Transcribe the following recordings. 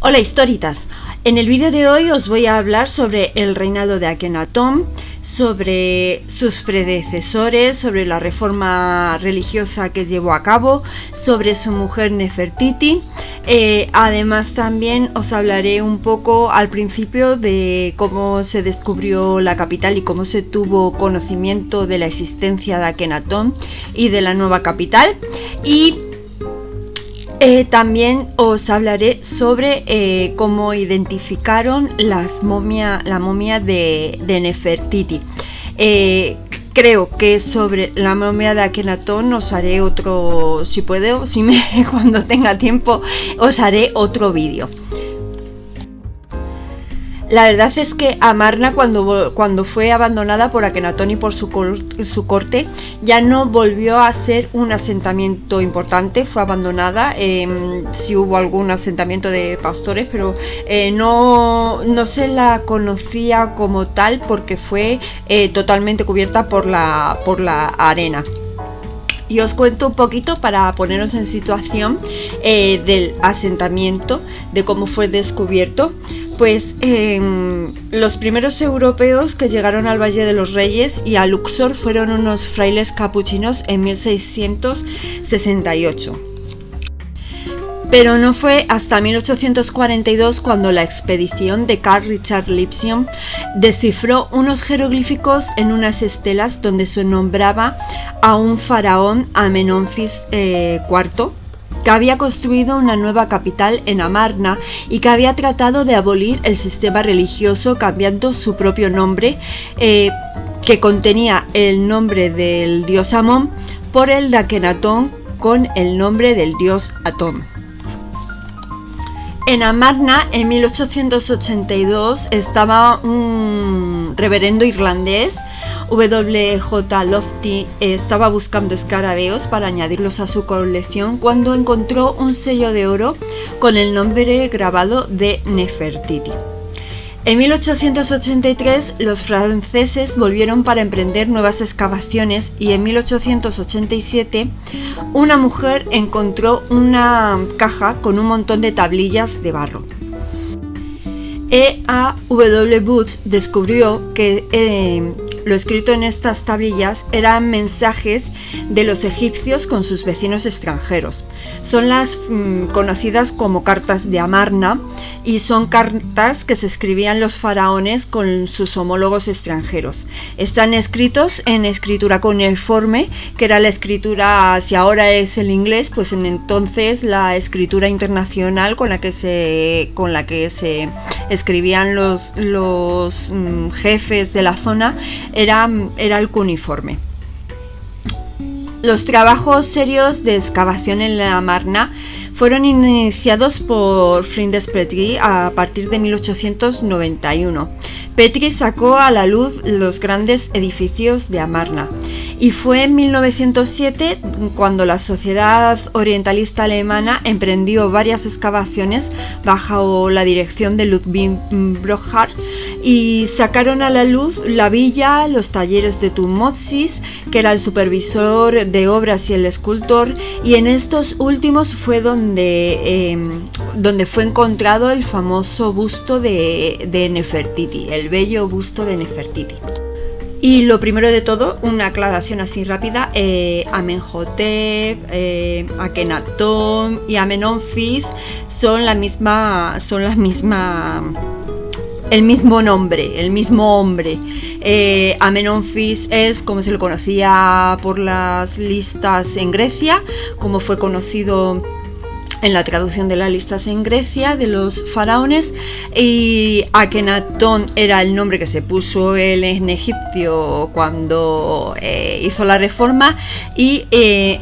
Hola historitas, en el vídeo de hoy os voy a hablar sobre el reinado de Akenatón, sobre sus predecesores, sobre la reforma religiosa que llevó a cabo, sobre su mujer Nefertiti. Además también os hablaré un poco al principio de cómo se descubrió la capital y cómo se tuvo conocimiento de la existencia de Akenatón y de la nueva capital. Y también os hablaré sobre cómo identificaron la momia de Nefertiti. Creo que sobre la momia de Akenatón os haré otro, si puedo, cuando tenga tiempo, os haré otro vídeo. La verdad es que Amarna, cuando fue abandonada por Akenatón y por su corte, ya no volvió a ser un asentamiento importante. Fue abandonada, sí hubo algún asentamiento de pastores, pero no se la conocía como tal porque fue totalmente cubierta por la arena. Y os cuento un poquito para poneros en situación del asentamiento, de cómo fue descubierto. Pues los primeros europeos que llegaron al Valle de los Reyes y a Luxor fueron unos frailes capuchinos en 1668. Pero no fue hasta 1842 cuando la expedición de Carl Richard Lipson descifró unos jeroglíficos en unas estelas donde se nombraba a un faraón, Amenonfis IV, que había construido una nueva capital en Amarna y que había tratado de abolir el sistema religioso cambiando su propio nombre, que contenía el nombre del dios Amón, por el de Akenatón con el nombre del dios Atón. En Amarna, en 1882, estaba un reverendo irlandés, W.J. Lofty, estaba buscando escarabeos para añadirlos a su colección cuando encontró un sello de oro con el nombre grabado de Nefertiti. En 1883 los franceses volvieron para emprender nuevas excavaciones y en 1887 una mujer encontró una caja con un montón de tablillas de barro. E.A.W. Booth descubrió que lo escrito en estas tablillas eran mensajes de los egipcios con sus vecinos extranjeros. Son las conocidas como cartas de Amarna y son cartas que se escribían los faraones con sus homólogos extranjeros. Están escritos en escritura cuneiforme, que era la escritura, si ahora es el inglés, pues en entonces la escritura internacional con la que se escribían los jefes de la zona era el cuneiforme. Los trabajos serios de excavación en la Amarna fueron iniciados por Flinders Petrie a partir de 1891. Petrie sacó a la luz los grandes edificios de Amarna y fue en 1907 cuando la Sociedad Orientalista Alemana emprendió varias excavaciones bajo la dirección de Ludwig Brockhaus y sacaron a la luz la villa, los talleres de Thutmose, que era el supervisor de obras y el escultor, y en estos últimos fue donde fue encontrado el famoso busto de Nefertiti, el bello busto de Nefertiti. Y lo primero de todo, una aclaración así rápida, Amenhotep, Akenatón y Amenonfis el mismo nombre, el mismo hombre. Amenonfis es como se lo conocía por las listas en Grecia, como fue conocido en la traducción de las listas en Grecia de los faraones, y Akenatón era el nombre que se puso él en egipcio cuando hizo la reforma, y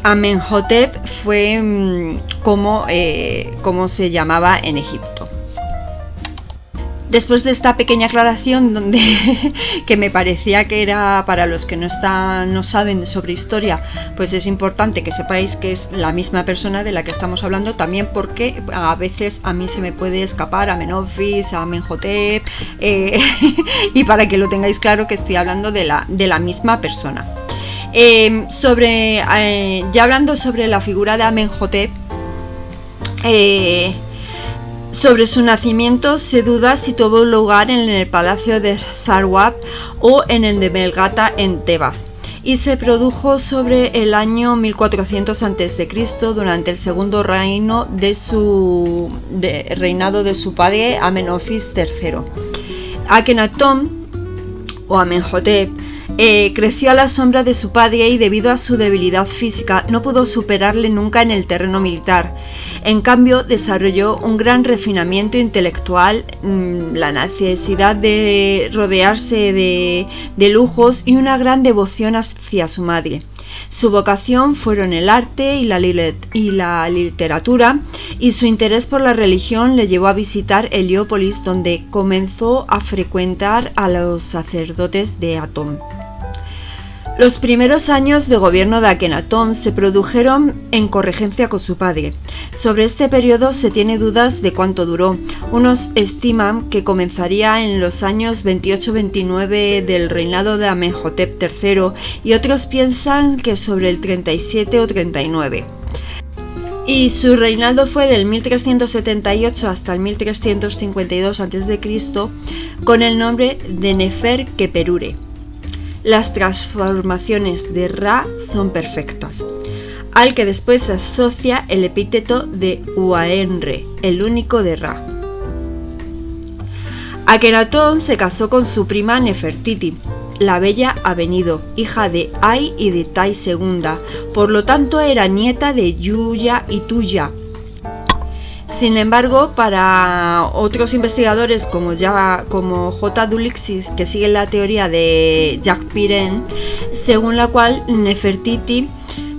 Amenhotep fue como se llamaba en Egipto. Después de esta pequeña aclaración que me parecía que era para los que no saben sobre historia, pues es importante que sepáis que es la misma persona de la que estamos hablando, también porque a veces a mí se me puede escapar Amenonfis, Amenhotep, y para que lo tengáis claro que estoy hablando de la misma persona. Ya hablando sobre la figura de Amenhotep, Sobre su nacimiento se duda si tuvo lugar en el palacio de Zarwab o en el de Melgata en Tebas, y se produjo sobre el año 1400 a.C. durante el segundo reinado de su padre Amenofis III. Akenatón o Amenhotep creció a la sombra de su padre y debido a su debilidad física no pudo superarle nunca en el terreno militar. En cambio, desarrolló un gran refinamiento intelectual, la necesidad de rodearse de lujos y una gran devoción hacia su madre. Su vocación fueron el arte y la literatura, y su interés por la religión le llevó a visitar Heliópolis, donde comenzó a frecuentar a los sacerdotes de Atón. Los primeros años de gobierno de Akenatón se produjeron en corregencia con su padre. Sobre este periodo se tiene dudas de cuánto duró. Unos estiman que comenzaría en los años 28-29 del reinado de Amenhotep III y otros piensan que sobre el 37 o 39. Y su reinado fue del 1378 hasta el 1352 a.C. con el nombre de Nefer Keperure. Las transformaciones de Ra son perfectas, al que después se asocia el epíteto de Uaenre, el único de Ra. Akenatón se casó con su prima Nefertiti, la bella Abenido, hija de Ay y de Tai II, por lo tanto era nieta de Yuya y Tuya. Sin embargo, para otros investigadores como J. Dulixis, que sigue la teoría de Jacques Pirenne, según la cual Nefertiti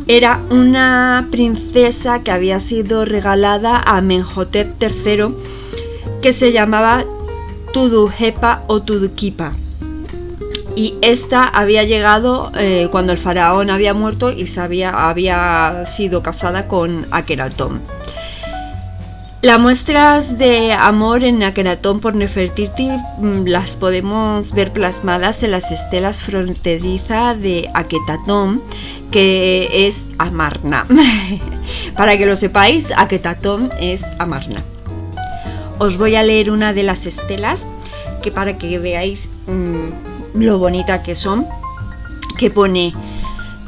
era una princesa que había sido regalada a Amenhotep III, que se llamaba Tuduhepa o Tudukipa. Y esta había llegado cuando el faraón había muerto y había sido casada con Akenatón. Las muestras de amor en Akenatón por Nefertiti las podemos ver plasmadas en las estelas fronterizas de Aketatón, que es Amarna. Para que lo sepáis, Aketatón es Amarna. Os voy a leer una de las estelas que para que veáis lo bonita que son, que pone,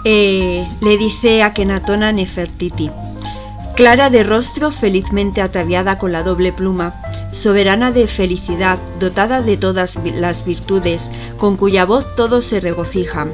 le dice Akenatón a Nefertiti: clara de rostro, felizmente ataviada con la doble pluma, soberana de felicidad, dotada de todas las virtudes, con cuya voz todos se regocijan.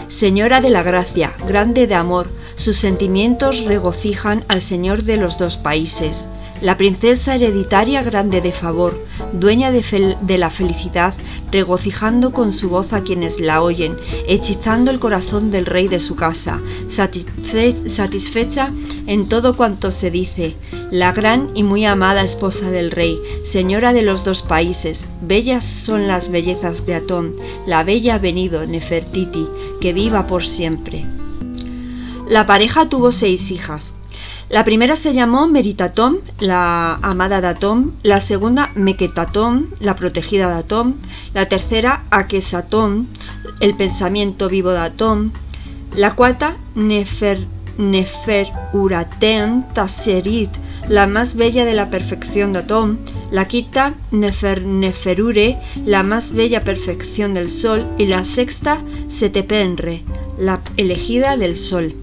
Señora de la gracia, grande de amor, sus sentimientos regocijan al Señor de los dos países. La princesa hereditaria grande de favor, dueña de la felicidad, regocijando con su voz a quienes la oyen, hechizando el corazón del rey de su casa, satisfecha en todo cuanto se dice, la gran y muy amada esposa del rey, señora de los dos países, bellas son las bellezas de Atón, la bella Abenido, Nefertiti, que viva por siempre. La pareja tuvo 6 hijas. La primera se llamó Meritatón, la amada de Atón, la segunda Meketatón, la protegida de Atón, la tercera Akesatón, el pensamiento vivo de Atón, la cuarta Neferuraten Taserit, la más bella de la perfección de Atón, la quinta Neferure, la más bella perfección del sol, y la sexta Setepenre, la elegida del sol.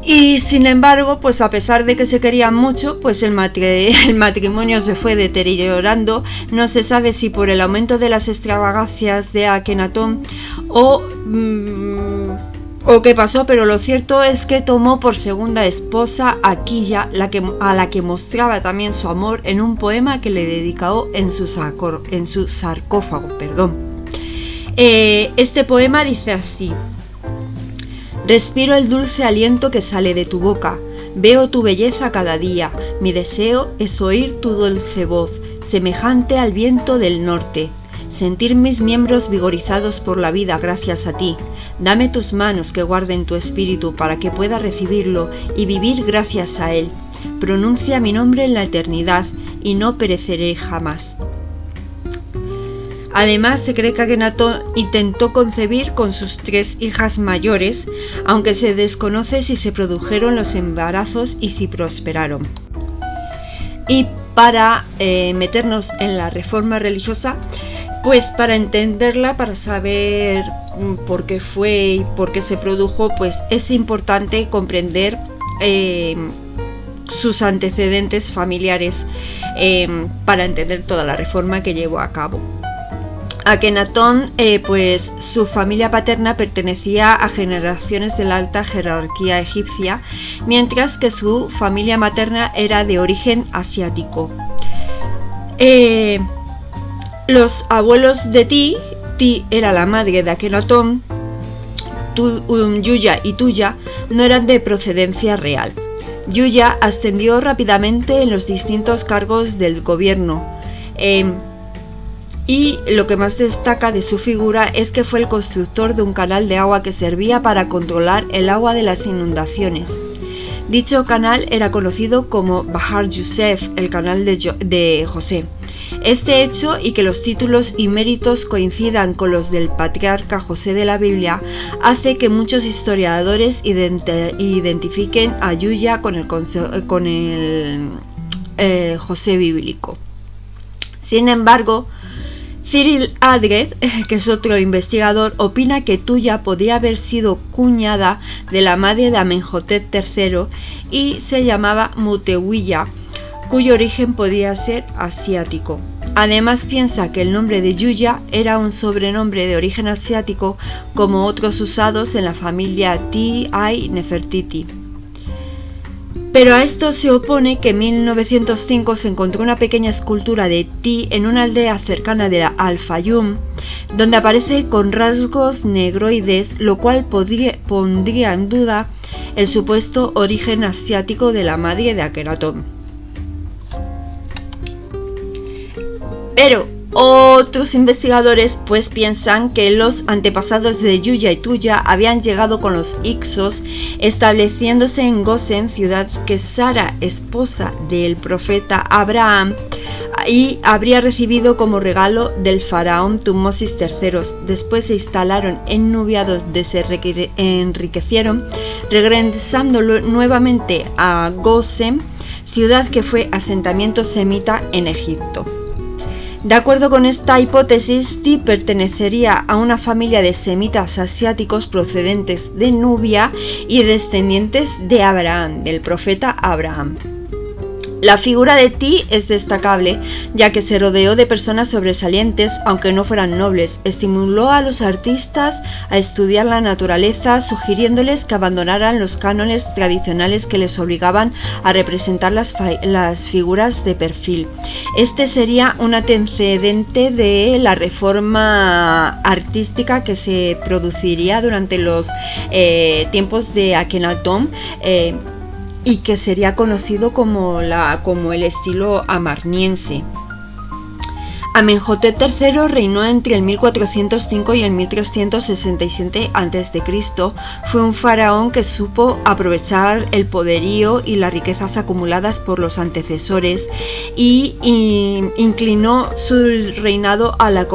Y sin embargo, pues a pesar de que se querían mucho, pues el matrimonio se fue deteriorando. No se sabe si por el aumento de las extravagancias de Akenatón o qué pasó, pero lo cierto es que tomó por segunda esposa a Quilla, a la que mostraba también su amor en un poema que le dedicó en su sarcófago. Este poema dice así: respiro el dulce aliento que sale de tu boca, veo tu belleza cada día, mi deseo es oír tu dulce voz, semejante al viento del norte, sentir mis miembros vigorizados por la vida gracias a ti. Dame tus manos que guarden tu espíritu para que pueda recibirlo y vivir gracias a él. Pronuncia mi nombre en la eternidad y no pereceré jamás. Además, se cree que Akenatón intentó concebir con sus 3 hijas mayores, aunque se desconoce si se produjeron los embarazos y si prosperaron. Y para meternos en la reforma religiosa, pues para entenderla, para saber por qué fue y por qué se produjo, pues es importante comprender sus antecedentes familiares para entender toda la reforma que llevó a cabo. Akenatón, pues su familia paterna pertenecía a generaciones de la alta jerarquía egipcia, mientras que su familia materna era de origen asiático. Los abuelos de Ti era la madre de Akenatón, Yuya y Tuya no eran de procedencia real. Yuya ascendió rápidamente en los distintos cargos del gobierno. Y lo que más destaca de su figura es que fue el constructor de un canal de agua que servía para controlar el agua de las inundaciones. Dicho canal era conocido como Bahar Yusef, el canal de José. Este hecho y que los títulos y méritos coincidan con los del patriarca José de la Biblia hace que muchos historiadores identifiquen a Yuya con el José bíblico. Sin embargo, Cyril Adred, que es otro investigador, opina que Tuya podía haber sido cuñada de la madre de Amenhotep III y se llamaba Mutewiya, cuyo origen podía ser asiático. Además piensa que el nombre de Yuya era un sobrenombre de origen asiático como otros usados en la familia Ti-Ai-Nefertiti. Pero a esto se opone que en 1905 se encontró una pequeña escultura de Ti en una aldea cercana de Al-Fayum, donde aparece con rasgos negroides, lo cual pondría en duda el supuesto origen asiático de la madre de Akenatón. Pero otros investigadores pues piensan que los antepasados de Yuya y Tuya habían llegado con los Hyksos, estableciéndose en Gosen, ciudad que Sara, esposa del profeta Abraham, y habría recibido como regalo del faraón Tutmosis III. Después se instalaron en Nubia, donde se enriquecieron, regresando nuevamente a Gosen, ciudad que fue asentamiento semita en Egipto. De acuerdo con esta hipótesis, Ti pertenecería a una familia de semitas asiáticos procedentes de Nubia y descendientes de Abraham, del profeta Abraham. La figura de Ti es destacable, ya que se rodeó de personas sobresalientes, aunque no fueran nobles. Estimuló a los artistas a estudiar la naturaleza, sugiriéndoles que abandonaran los cánones tradicionales que les obligaban a representar las figuras de perfil. Este sería un antecedente de la reforma artística que se produciría durante los tiempos de Akenatón, y que sería conocido como el estilo amarniense. Amenhotep III reinó entre el 1405 y el 1367 a.C. Fue un faraón que supo aprovechar el poderío y las riquezas acumuladas por los antecesores y inclinó su reinado a la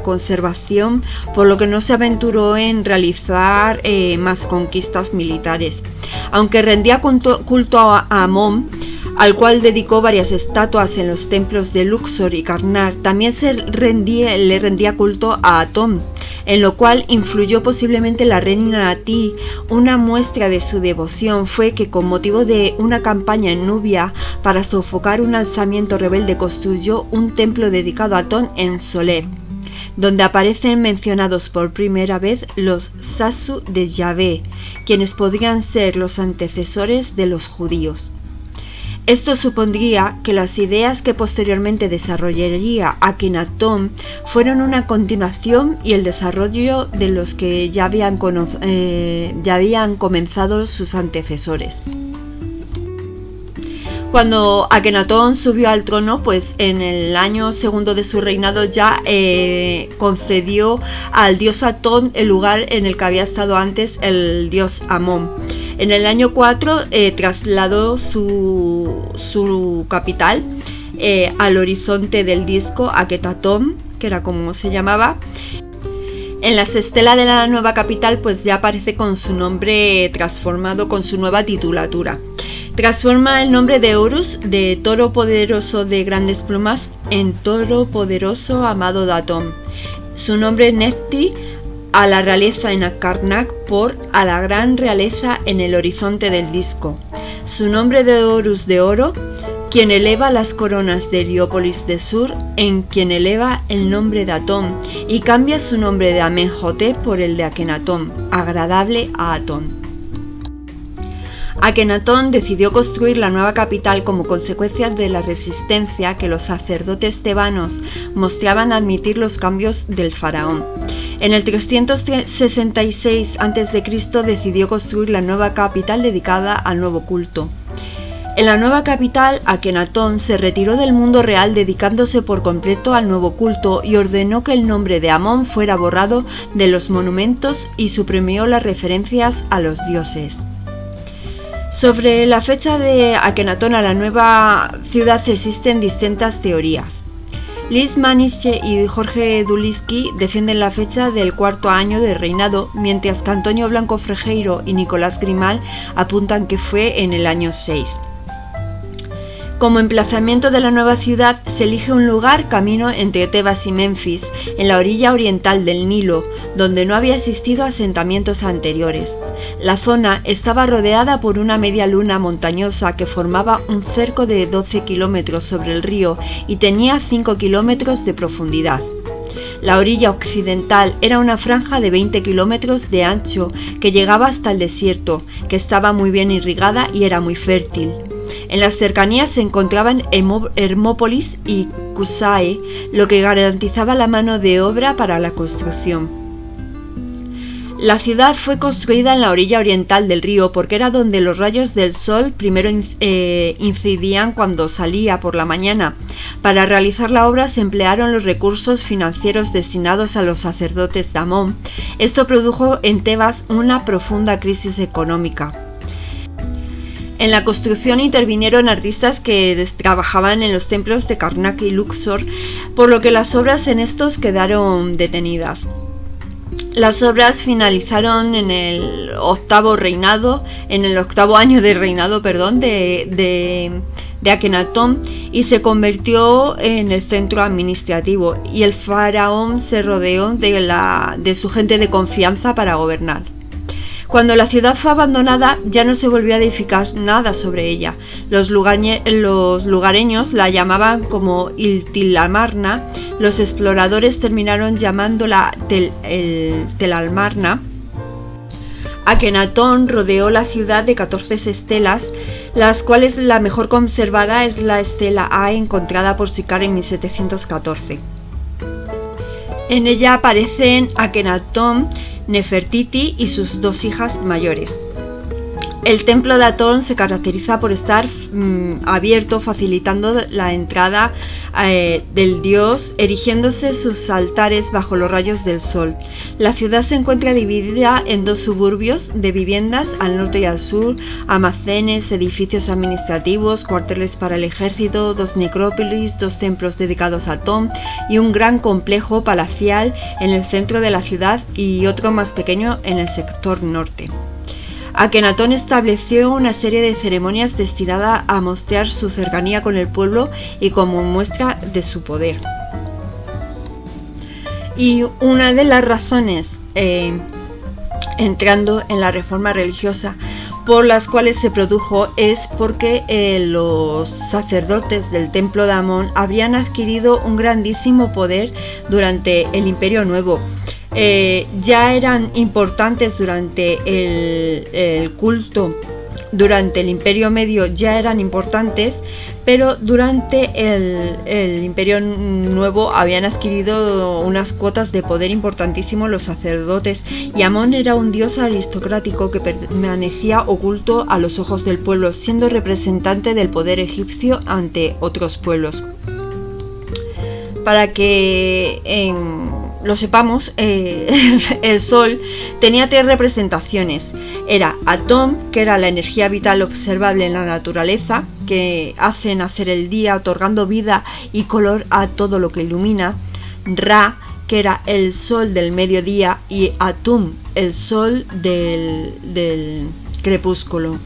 conservación, por lo que no se aventuró en realizar más conquistas militares. Aunque rendía culto a Amón, al cual dedicó varias estatuas en los templos de Luxor y Karnak, también le rendía culto a Atón, en lo cual influyó posiblemente la reina Ti. Una muestra de su devoción fue que, con motivo de una campaña en Nubia para sofocar un alzamiento rebelde, construyó un templo dedicado a Atón en Soleb, donde aparecen mencionados por primera vez los Sasu de Yahvé, quienes podrían ser los antecesores de los judíos. Esto supondría que las ideas que posteriormente desarrollaría Akenatón fueron una continuación y el desarrollo de los que ya habían comenzado sus antecesores. Cuando Akenatón subió al trono, pues en el año segundo de su reinado ya concedió al dios Atón el lugar en el que había estado antes el dios Amón. En el año 4 trasladó su capital al horizonte del disco Aketatón, que era como se llamaba. En las estelas de la nueva capital pues ya aparece con su nombre transformado, con su nueva titulatura. Transforma el nombre de Horus, de toro poderoso de grandes plumas, en toro poderoso amado de Atón. Su nombre Nefti, a la realeza en Karnak por a la gran realeza en el horizonte del disco. Su nombre de Horus de oro, quien eleva las coronas de Heliópolis de Sur, en quien eleva el nombre de Atón, y cambia su nombre de Amenhotep por el de Akenatón, agradable a Atón. Akenatón decidió construir la nueva capital como consecuencia de la resistencia que los sacerdotes tebanos mostraban a admitir los cambios del faraón. En el 366 a.C. decidió construir la nueva capital dedicada al nuevo culto. En la nueva capital, Akenatón se retiró del mundo real dedicándose por completo al nuevo culto y ordenó que el nombre de Amón fuera borrado de los monumentos y suprimió las referencias a los dioses. Sobre la fecha de Akenatón a la nueva ciudad existen distintas teorías. Liz Maniche y Jorge Duliski defienden la fecha del cuarto año de reinado, mientras que Antonio Blanco Frejeiro y Nicolás Grimal apuntan que fue en el año 6. Como emplazamiento de la nueva ciudad se elige un lugar camino entre Tebas y Menfis, en la orilla oriental del Nilo, donde no había existido asentamientos anteriores. La zona estaba rodeada por una media luna montañosa que formaba un cerco de 12 kilómetros sobre el río y tenía 5 kilómetros de profundidad. La orilla occidental era una franja de 20 kilómetros de ancho que llegaba hasta el desierto, que estaba muy bien irrigada y era muy fértil. En las cercanías se encontraban Hermópolis y Cusae, lo que garantizaba la mano de obra para la construcción. La ciudad fue construida en la orilla oriental del río porque era donde los rayos del sol primero incidían cuando salía por la mañana. Para realizar la obra se emplearon los recursos financieros destinados a los sacerdotes de Amón. Esto produjo en Tebas una profunda crisis económica. En la construcción intervinieron artistas que trabajaban en los templos de Karnak y Luxor, por lo que las obras en estos quedaron detenidas. Las obras finalizaron en el octavo año de reinado de Akenatón y se convirtió en el centro administrativo, y el faraón se rodeó de su gente de confianza para gobernar. Cuando la ciudad fue abandonada, ya no se volvió a edificar nada sobre ella. Los lugareños la llamaban como Iltilamarna. Los exploradores terminaron llamándola Telalmarna. Akenatón rodeó la ciudad de 14 estelas, las cuales la mejor conservada es la estela A encontrada por Sikar en 1714. En ella aparecen Akenatón, Nefertiti y sus dos hijas mayores. El templo de Atón se caracteriza por estar abierto, facilitando la entrada del dios, erigiéndose sus altares bajo los rayos del sol. La ciudad se encuentra dividida en dos suburbios de viviendas al norte y al sur, almacenes, edificios administrativos, cuarteles para el ejército, dos necrópolis, dos templos dedicados a Atón y un gran complejo palacial en el centro de la ciudad y otro más pequeño en el sector norte. Akenatón estableció una serie de ceremonias destinadas a mostrar su cercanía con el pueblo y como muestra de su poder. Y una de las razones, entrando en la reforma religiosa, por las cuales se produjo es porque los sacerdotes del templo de Amón habrían adquirido un grandísimo poder durante el Imperio Nuevo. Ya eran importantes durante el culto, durante el Imperio Medio ya eran importantes, pero durante el Imperio Nuevo habían adquirido unas cuotas de poder importantísimo los sacerdotes, y Amón era un dios aristocrático que permanecía oculto a los ojos del pueblo, siendo representante del poder egipcio ante otros pueblos. Para que lo sepamos, el sol tenía tres representaciones. Era Atón, que era la energía vital observable en la naturaleza, que hace nacer el día, otorgando vida y color a todo lo que ilumina. Ra, que era el sol del mediodía, y Atum, el sol del crepúsculo.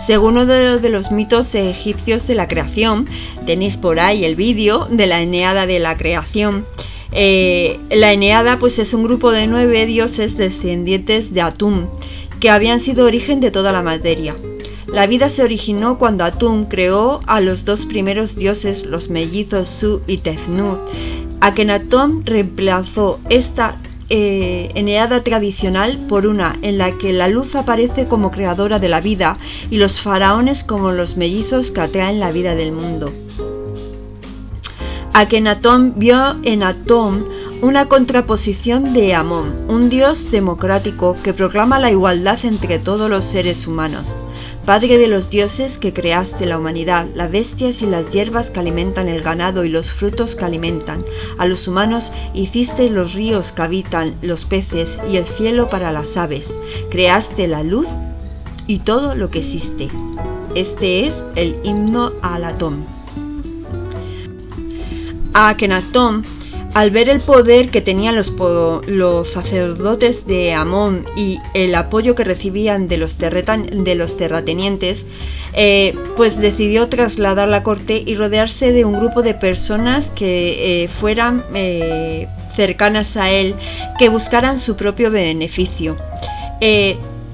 Según uno de los mitos egipcios de la creación, tenéis por ahí el vídeo de la Eneada de la creación. La Eneada pues es un grupo de 9 dioses descendientes de Atum, que habían sido origen de toda la materia. La vida se originó cuando Atum creó a los 2 primeros dioses, los mellizos Su y Tefnut. Akenatón reemplazó esta Eneada tradicional por una en la que la luz aparece como creadora de la vida y los faraones como los mellizos que atraen la vida del mundo. Akenatón vio en Atón una contraposición de Amón, un dios democrático que proclama la igualdad entre todos los seres humanos. Padre de los dioses que creaste la humanidad, las bestias y las hierbas que alimentan el ganado y los frutos que alimentan a los humanos, hiciste los ríos que habitan los peces y el cielo para las aves. Creaste la luz y todo lo que existe. Este es el himno a Atón. A Akenatón, al ver el poder que tenían los sacerdotes de Amón y el apoyo que recibían de los terratenientes, pues decidió trasladar la corte y rodearse de un grupo de personas que fueran cercanas a él, que buscaran su propio beneficio.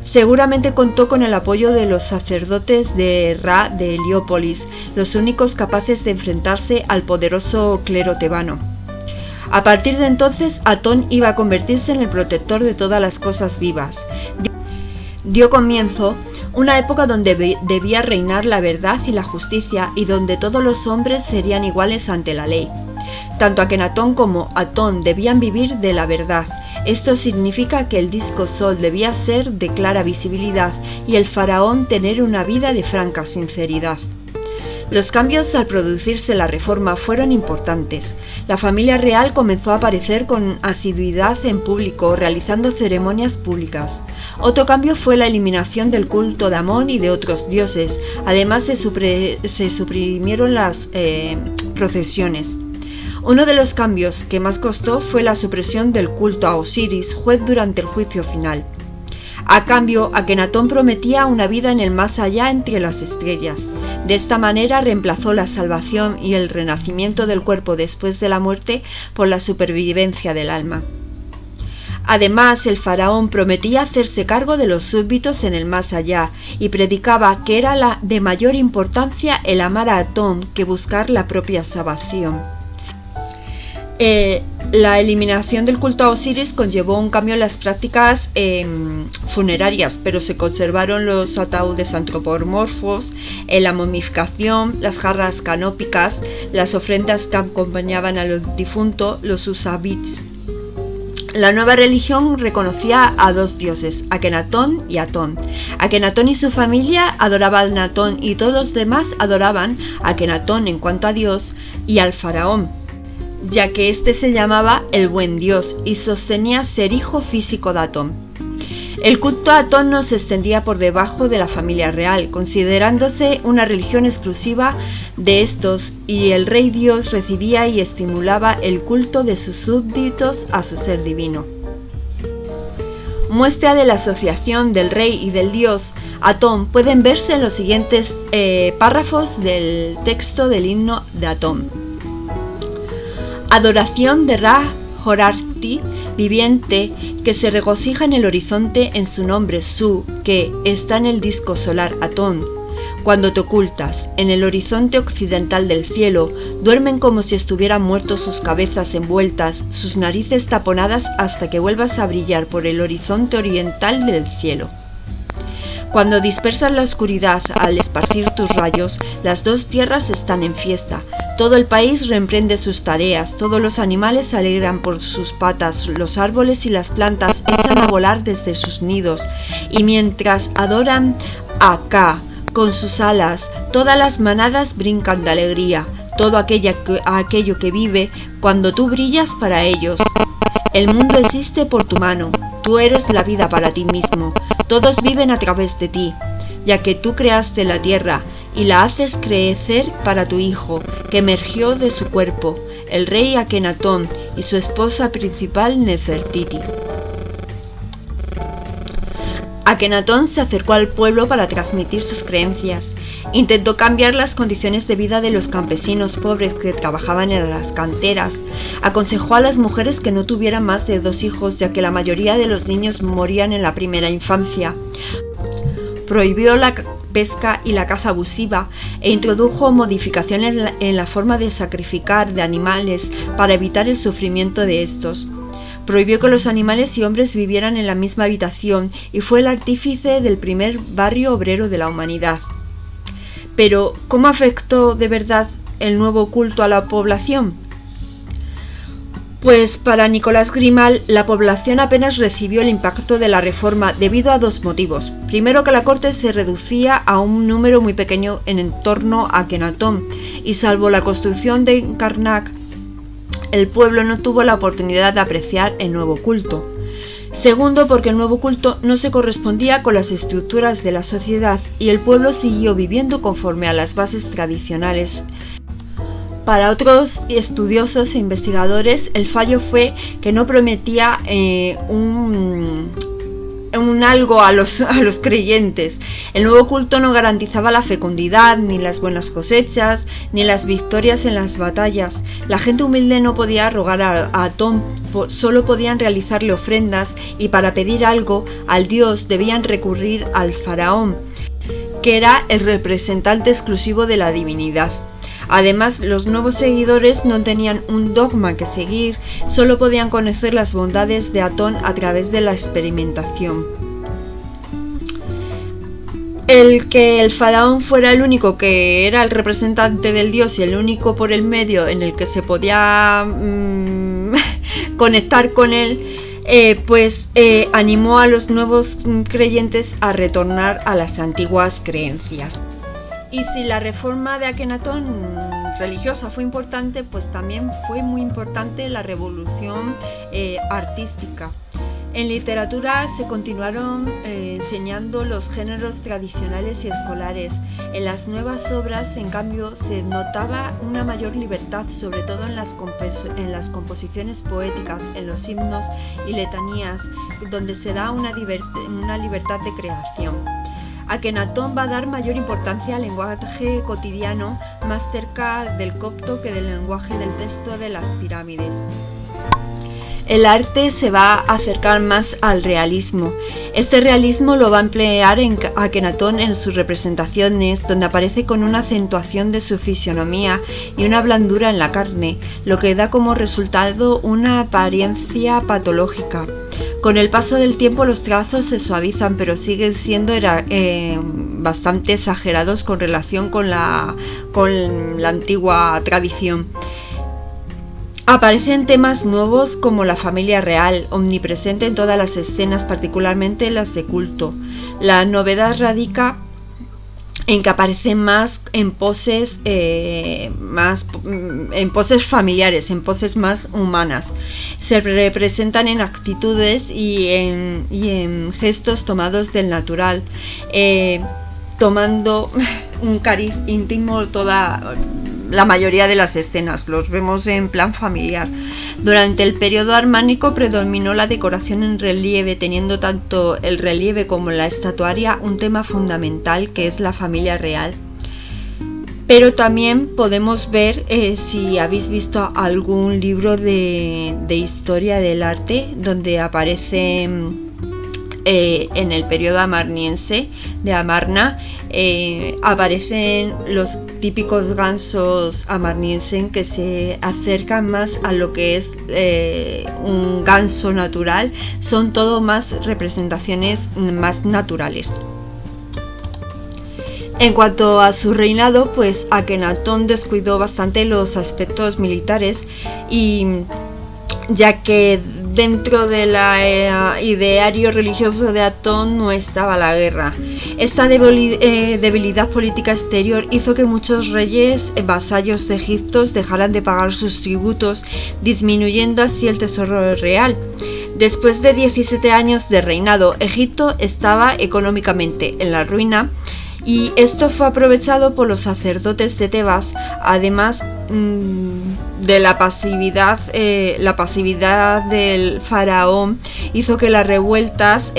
Seguramente contó con el apoyo de los sacerdotes de Ra de Heliópolis, los únicos capaces de enfrentarse al poderoso clero tebano. A partir de entonces, Atón iba a convertirse en el protector de todas las cosas vivas. Dio comienzo una época donde debía reinar la verdad y la justicia y donde todos los hombres serían iguales ante la ley. Tanto Akenatón como Atón debían vivir de la verdad. Esto significa que el disco sol debía ser de clara visibilidad y el faraón tener una vida de franca sinceridad. Los cambios al producirse la reforma fueron importantes. La familia real comenzó a aparecer con asiduidad en público, realizando ceremonias públicas. Otro cambio fue la eliminación del culto de Amón y de otros dioses. Además, se suprimieron las procesiones. Uno de los cambios que más costó fue la supresión del culto a Osiris, juez durante el juicio final. A cambio, Akenatón prometía una vida en el más allá entre las estrellas. De esta manera reemplazó la salvación y el renacimiento del cuerpo después de la muerte por la supervivencia del alma. Además, el faraón prometía hacerse cargo de los súbditos en el más allá y predicaba que era de mayor importancia el amar a Atón que buscar la propia salvación. La eliminación del culto a Osiris conllevó un cambio en las prácticas funerarias, pero se conservaron los ataúdes antropomorfos, la momificación, las jarras canópicas, las ofrendas que acompañaban a los difuntos, los usabits. La nueva religión reconocía a 2 dioses, Akenatón y Atón. Akenatón y su familia adoraban a Atón y todos los demás adoraban a Akenatón en cuanto a Dios y al faraón, ya que éste se llamaba el buen Dios y sostenía ser hijo físico de Atón. El culto a Atón no se extendía por debajo de la familia real, considerándose una religión exclusiva de estos, y el rey Dios recibía y estimulaba el culto de sus súbditos a su ser divino. Muestra de la asociación del rey y del dios Atón pueden verse en los siguientes párrafos del texto del himno de Atón. Adoración de Ra Horarti, viviente, que se regocija en el horizonte en su nombre Su, que está en el disco solar Atón. Cuando te ocultas en el horizonte occidental del cielo, duermen como si estuvieran muertos sus cabezas envueltas, sus narices taponadas hasta que vuelvas a brillar por el horizonte oriental del cielo. Cuando dispersas la oscuridad al esparcir tus rayos, las 2 tierras están en fiesta. Todo el país reemprende sus tareas, todos los animales se alegran por sus patas, los árboles y las plantas echan a volar desde sus nidos, y mientras adoran a Ka con sus alas, todas las manadas brincan de alegría, todo aquello que vive cuando tú brillas para ellos. El mundo existe por tu mano, tú eres la vida para ti mismo, todos viven a través de ti, ya que tú creaste la tierra y la haces crecer para tu hijo, que emergió de su cuerpo, el rey Akenatón y su esposa principal Nefertiti. Akenatón se acercó al pueblo para transmitir sus creencias. Intentó cambiar las condiciones de vida de los campesinos pobres que trabajaban en las canteras. Aconsejó a las mujeres que no tuvieran más de 2 hijos, ya que la mayoría de los niños morían en la primera infancia. Prohibió la pesca y la caza abusiva e introdujo modificaciones en la forma de sacrificar de animales para evitar el sufrimiento de estos. Prohibió que los animales y hombres vivieran en la misma habitación y fue el artífice del primer barrio obrero de la humanidad. Pero, ¿cómo afectó de verdad el nuevo culto a la población? Pues para Nicolás Grimal, la población apenas recibió el impacto de la reforma debido a 2 motivos. Primero, que la corte se reducía a un número muy pequeño en torno a Akenatón, y salvo la construcción de Karnak, el pueblo no tuvo la oportunidad de apreciar el nuevo culto. Segundo, porque el nuevo culto no se correspondía con las estructuras de la sociedad y el pueblo siguió viviendo conforme a las bases tradicionales. Para otros estudiosos e investigadores, el fallo fue que no prometía un algo a los creyentes. El nuevo culto no garantizaba la fecundidad, ni las buenas cosechas, ni las victorias en las batallas. La gente humilde no podía rogar a Atón, solo podían realizarle ofrendas, y para pedir algo al dios debían recurrir al faraón, que era el representante exclusivo de la divinidad. Además, los nuevos seguidores no tenían un dogma que seguir, solo podían conocer las bondades de Atón a través de la experimentación. El que el faraón fuera el único que era el representante del dios y el único por el medio en el que se podía conectar con él, animó a los nuevos creyentes a retornar a las antiguas creencias. Y si la reforma de Akenatón religiosa fue importante, pues también fue muy importante la revolución artística. En literatura se continuaron enseñando los géneros tradicionales y escolares. En las nuevas obras, en cambio, se notaba una mayor libertad, sobre todo en las composiciones poéticas, en los himnos y letanías, donde se da una libertad de creación. Akenatón va a dar mayor importancia al lenguaje cotidiano, más cerca del copto que del lenguaje del texto de las pirámides. El arte se va a acercar más al realismo. Este realismo lo va a emplear en Akenatón en sus representaciones, donde aparece con una acentuación de su fisonomía y una blandura en la carne, lo que da como resultado una apariencia patológica. Con el paso del tiempo los trazos se suavizan, pero siguen siendo bastante exagerados con relación con la antigua tradición. Aparecen temas nuevos como la familia real, omnipresente en todas las escenas, particularmente las de culto. La novedad radica en que aparecen más en poses familiares, en poses más humanas. Se representan en actitudes y en gestos tomados del natural, tomando un cariz íntimo toda la mayoría de las escenas, los vemos en plan familiar. Durante el periodo armánico predominó la decoración en relieve, teniendo tanto el relieve como la estatuaria un tema fundamental, que es la familia real. Pero también podemos ver, si habéis visto algún libro de historia del arte, donde aparece en el periodo amarniense de Amarna, aparecen los típicos gansos amarnienses que se acercan más a lo que es un ganso natural. Son todo más representaciones más naturales. En cuanto a su reinado, pues Akenatón descuidó bastante los aspectos militares, y ya que dentro del ideario religioso de Atón no estaba la guerra. Esta debilidad política exterior hizo que muchos reyes vasallos de Egipto dejaran de pagar sus tributos, disminuyendo así el tesoro real. Después de 17 años de reinado, Egipto estaba económicamente en la ruina, y esto fue aprovechado por los sacerdotes de Tebas, además de la pasividad del faraón hizo que las revueltas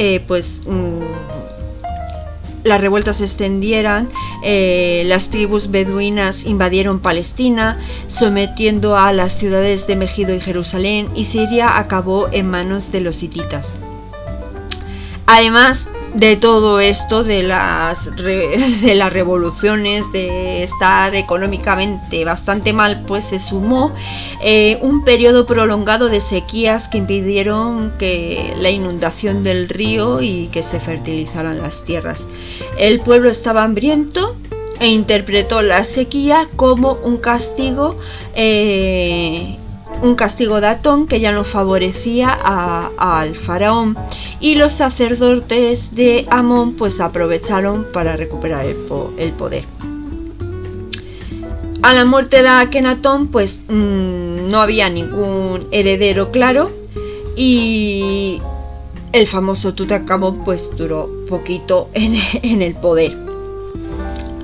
las revueltas se extendieran, las tribus beduinas invadieron Palestina, sometiendo a las ciudades de Megido y Jerusalén, y Siria acabó en manos de los hititas. Además de todo esto, de las revoluciones, de estar económicamente bastante mal, pues se sumó un periodo prolongado de sequías que impidieron que la inundación del río y que se fertilizaran las tierras. El pueblo estaba hambriento e interpretó la sequía como un castigo de Atón, que ya no favorecía al faraón, y los sacerdotes de Amón pues aprovecharon para recuperar el poder. A la muerte de Akenatón pues no había ningún heredero claro, y el famoso Tutankamón pues duró poquito en el poder.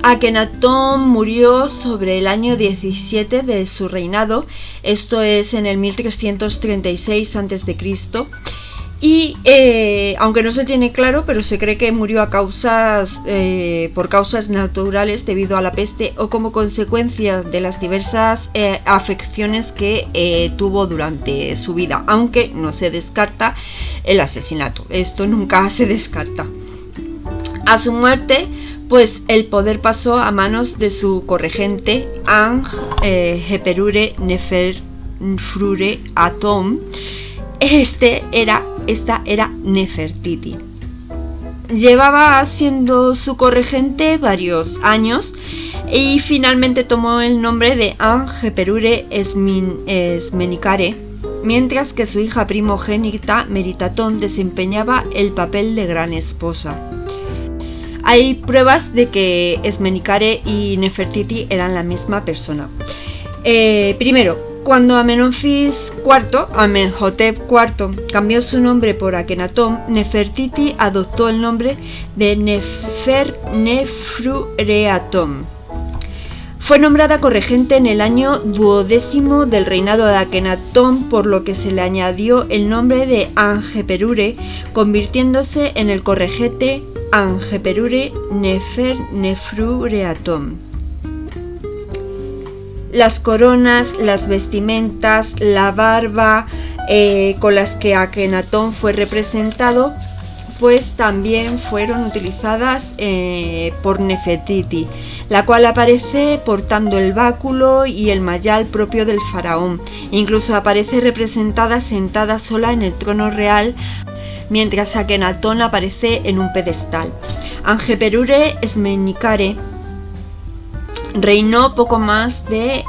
Akenatón murió sobre el año 17 de su reinado, esto es en el 1336 a.C., y aunque no se tiene claro, pero se cree que murió por causas naturales debido a la peste o como consecuencia de las diversas afecciones que tuvo durante su vida, aunque no se descarta el asesinato, esto nunca se descarta. A su muerte, pues el poder pasó a manos de su corregente An-Heperure Neferfrure Atom. Esta era Nefertiti. Llevaba siendo su corregente varios años y finalmente tomó el nombre de An-Heperure Esmenicare, mientras que su hija primogénita Meritatón desempeñaba el papel de gran esposa. Hay pruebas de que Esmenicare y Nefertiti eran la misma persona. Primero, cuando Amenhotep IV cambió su nombre por Akenatón, Nefertiti adoptó el nombre de Neferneferureaton. Fue nombrada corregente en el año 12 del reinado de Akenatón, por lo que se le añadió el nombre de An-Heperure, convirtiéndose en el corregente An-Heperure Neferneferureaton. Las coronas, las vestimentas, la barba con las que Akenatón fue representado, pues también fueron utilizadas por Nefertiti, la cual aparece portando el báculo y el mayal propio del faraón. Incluso aparece representada sentada sola en el trono real, mientras Akenatón aparece en un pedestal. An-Heperure Esmenicare reinó poco más de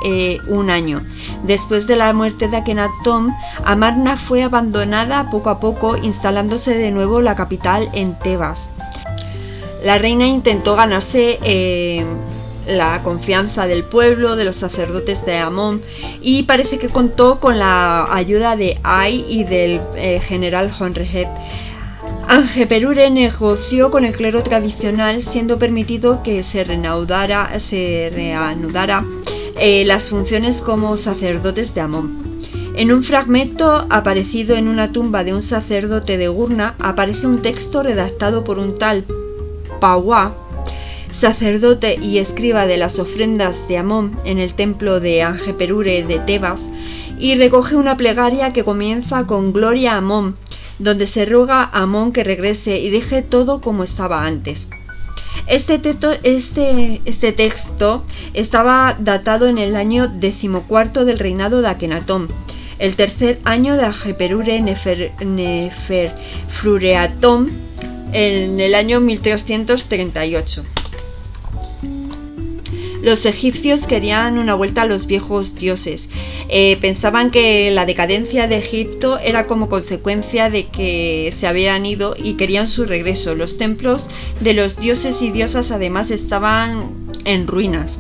un año. Después de la muerte de Akenatón, Amarna fue abandonada poco a poco, instalándose de nuevo la capital en Tebas. La reina intentó ganarse la confianza del pueblo, de los sacerdotes de Amón, y parece que contó con la ayuda de Ay y del general Horemheb. An-Heperure negoció con el clero tradicional, siendo permitido que se reanudara las funciones como sacerdotes de Amón. En un fragmento aparecido en una tumba de un sacerdote de Gurna, aparece un texto redactado por un tal Pawá, sacerdote y escriba de las ofrendas de Amón en el templo de An-Heperure de Tebas, y recoge una plegaria que comienza con Gloria a Amón, donde se ruega a Amón que regrese y deje todo como estaba antes. Este texto estaba datado en el año 14 del reinado de Akenatón, el tercer año de An-Heperure Neferfrureaton, en el año 1338. Los egipcios querían una vuelta a los viejos dioses. Pensaban que la decadencia de Egipto era como consecuencia de que se habían ido y querían su regreso. Los templos de los dioses y diosas además estaban en ruinas.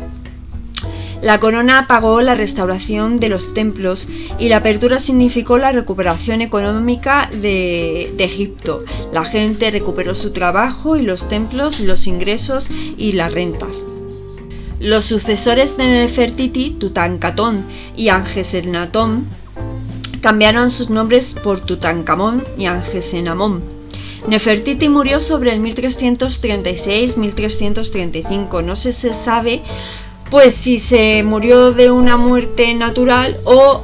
La corona pagó la restauración de los templos y la apertura significó la recuperación económica de Egipto. La gente recuperó su trabajo y los templos, los ingresos y las rentas. Los sucesores de Nefertiti, Tutankamón y Anjesenatón, cambiaron sus nombres por Tutankamón y Anjesenamón. Nefertiti murió sobre el 1336-1335. No se sabe pues si se murió de una muerte natural o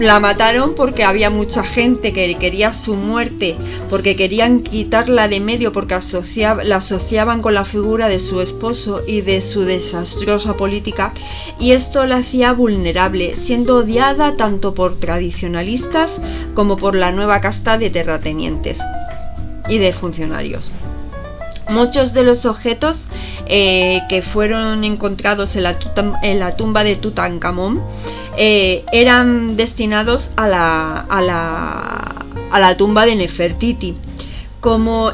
la mataron porque había mucha gente que quería su muerte, porque querían quitarla de medio, porque la asociaban con la figura de su esposo y de su desastrosa política, y esto la hacía vulnerable, siendo odiada tanto por tradicionalistas como por la nueva casta de terratenientes y de funcionarios. Muchos de los objetos que fueron encontrados en la tumba de Tutankamón eran destinados a la tumba de Nefertiti, como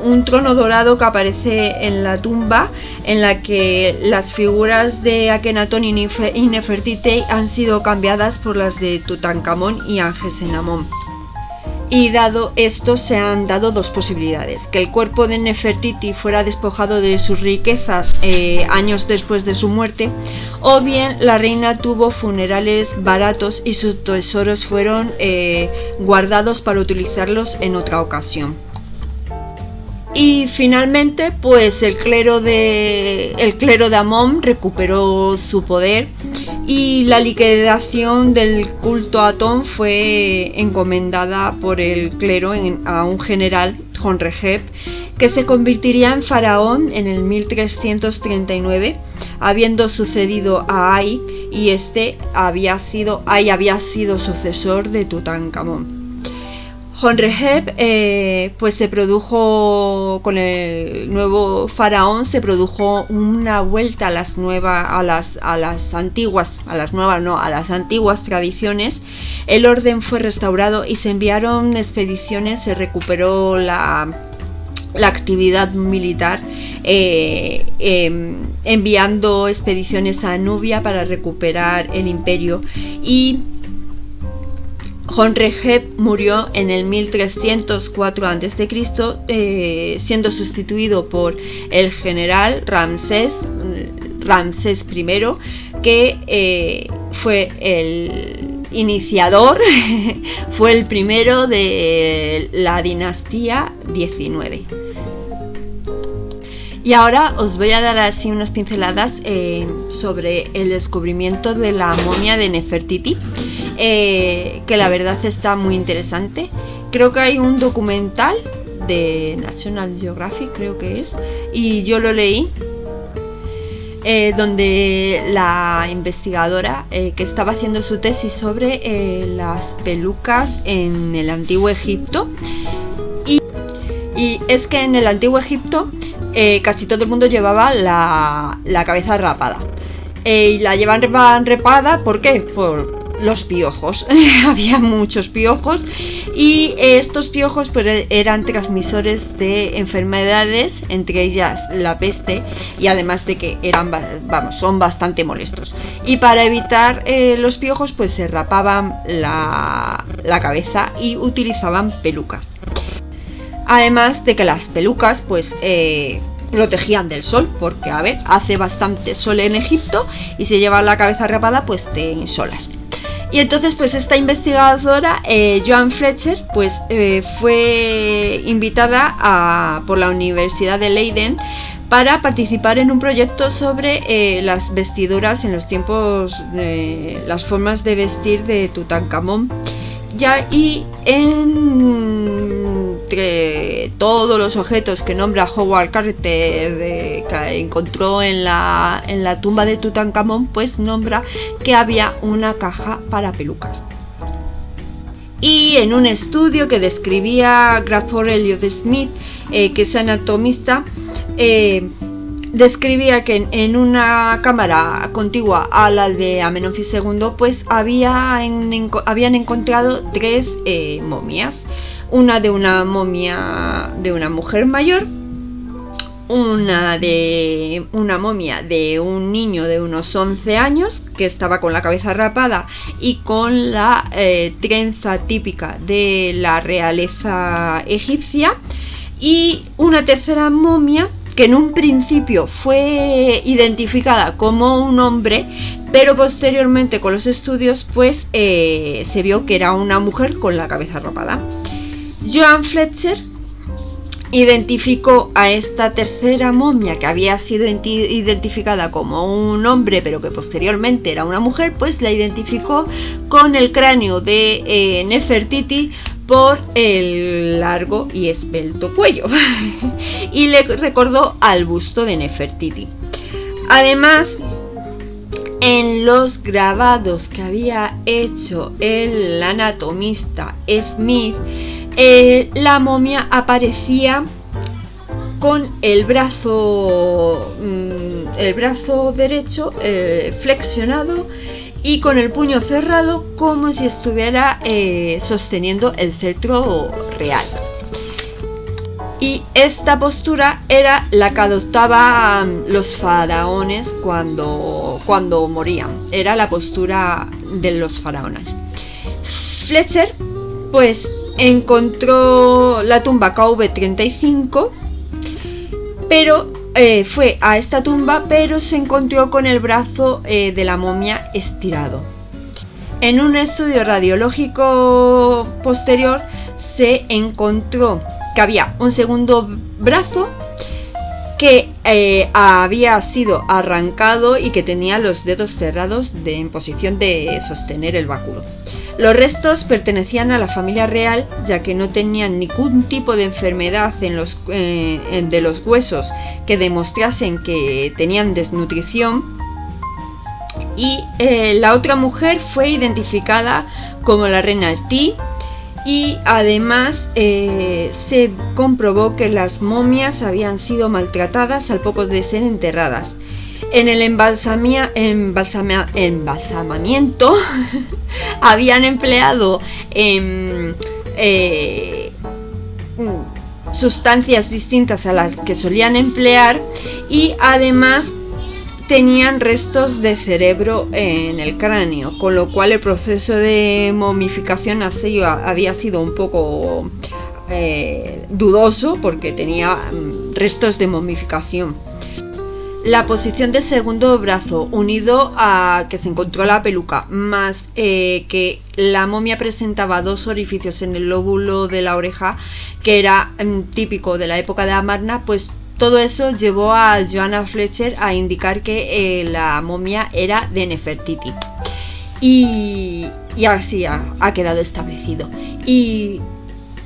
un trono dorado que aparece en la tumba, en la que las figuras de Akenatón y Nefertiti han sido cambiadas por las de Tutankamón y Angesenamón. Y dado esto, se han dado dos posibilidades: que el cuerpo de Nefertiti fuera despojado de sus riquezas años después de su muerte, o bien la reina tuvo funerales baratos y sus tesoros fueron guardados para utilizarlos en otra ocasión. Y finalmente, pues el clero de Amón recuperó su poder y la liquidación del culto a Atón fue encomendada por el clero a un general, Honrejeb, que se convertiría en faraón en el 1339, habiendo sucedido a Ay, y había sido sucesor de Tutankamón. Honrejeb pues se produjo con el nuevo faraón, se produjo una vuelta a las antiguas tradiciones. El orden fue restaurado y se enviaron expediciones, se recuperó la actividad militar, enviando expediciones a Nubia para recuperar el imperio, y Honrejeb murió en el 1304 a.C., siendo sustituido por el general Ramsés I, que fue el iniciador, fue el primero de la dinastía 19. Y ahora os voy a dar así unas pinceladas sobre el descubrimiento de la momia de Nefertiti, que la verdad está muy interesante. Creo que hay un documental de National Geographic, creo que es, y yo lo leí, donde la investigadora que estaba haciendo su tesis sobre las pelucas en el Antiguo Egipto, y es que en el Antiguo Egipto casi todo el mundo llevaba la cabeza rapada, y la llevaban rapada, ¿por qué? Por los piojos. Había muchos piojos, y estos piojos pues eran transmisores de enfermedades, entre ellas la peste, y además de que son bastante molestos, y para evitar los piojos pues se rapaban la cabeza y utilizaban pelucas. Además de que las pelucas pues protegían del sol, porque hace bastante sol en Egipto, y si llevas la cabeza rapada pues te insolas. Y entonces pues esta investigadora, Joan Fletcher, pues fue invitada por la Universidad de Leiden para participar en un proyecto sobre las vestiduras en los tiempos, las formas de vestir de Tutankamón. Y entre todos los objetos que nombra Howard Carter que encontró en la tumba de Tutankamón, pues nombra que había una caja para pelucas. Y en un estudio que describía Crawford Elliott Smith, que es anatomista, describía que en una cámara contigua a la de Amenofis II, pues habían encontrado 3 momias. Una de una momia de una mujer mayor, una de una momia de un niño de unos 11 años que estaba con la cabeza rapada y con la trenza típica de la realeza egipcia, y una tercera momia que en un principio fue identificada como un hombre, pero posteriormente con los estudios pues se vio que era una mujer con la cabeza rapada. Joan Fletcher identificó a esta tercera momia, que había sido identificada como un hombre pero que posteriormente era una mujer, pues la identificó con el cráneo de Nefertiti por el largo y esbelto cuello y le recordó al busto de Nefertiti. Además, en los grabados que había hecho el anatomista Smith, la momia aparecía con el brazo derecho flexionado y con el puño cerrado, como si estuviera sosteniendo el cetro real. Y esta postura era la que adoptaban los faraones cuando morían. Era la postura de los faraones. Fletcher, pues, encontró la tumba KV35, pero fue a esta tumba, pero se encontró con el brazo de la momia estirado. En un estudio radiológico posterior se encontró que había un segundo brazo que había sido arrancado y que tenía los dedos cerrados en posición de sostener el báculo. Los restos pertenecían a la familia real, ya que no tenían ningún tipo de enfermedad de los huesos que demostrasen que tenían desnutrición. Y la otra mujer fue identificada como la reina Ti, y además se comprobó que las momias habían sido maltratadas al poco de ser enterradas. En el embalsamamiento habían empleado sustancias distintas a las que solían emplear, y además tenían restos de cerebro en el cráneo, con lo cual el proceso de momificación había sido un poco dudoso, porque tenía restos de momificación. La posición del segundo brazo, unido a que se encontró la peluca, más que la momia presentaba 2 orificios en el lóbulo de la oreja, que era típico de la época de Amarna, pues todo eso llevó a Joanna Fletcher a indicar que la momia era de Nefertiti. Y así ha quedado establecido. Y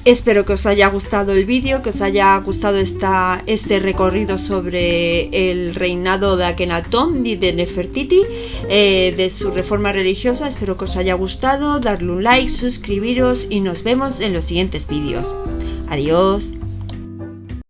espero que os haya gustado el vídeo, que os haya gustado este recorrido sobre el reinado de Akenatón y de Nefertiti, de su reforma religiosa. Espero que os haya gustado, darle un like, suscribiros y nos vemos en los siguientes vídeos. Adiós.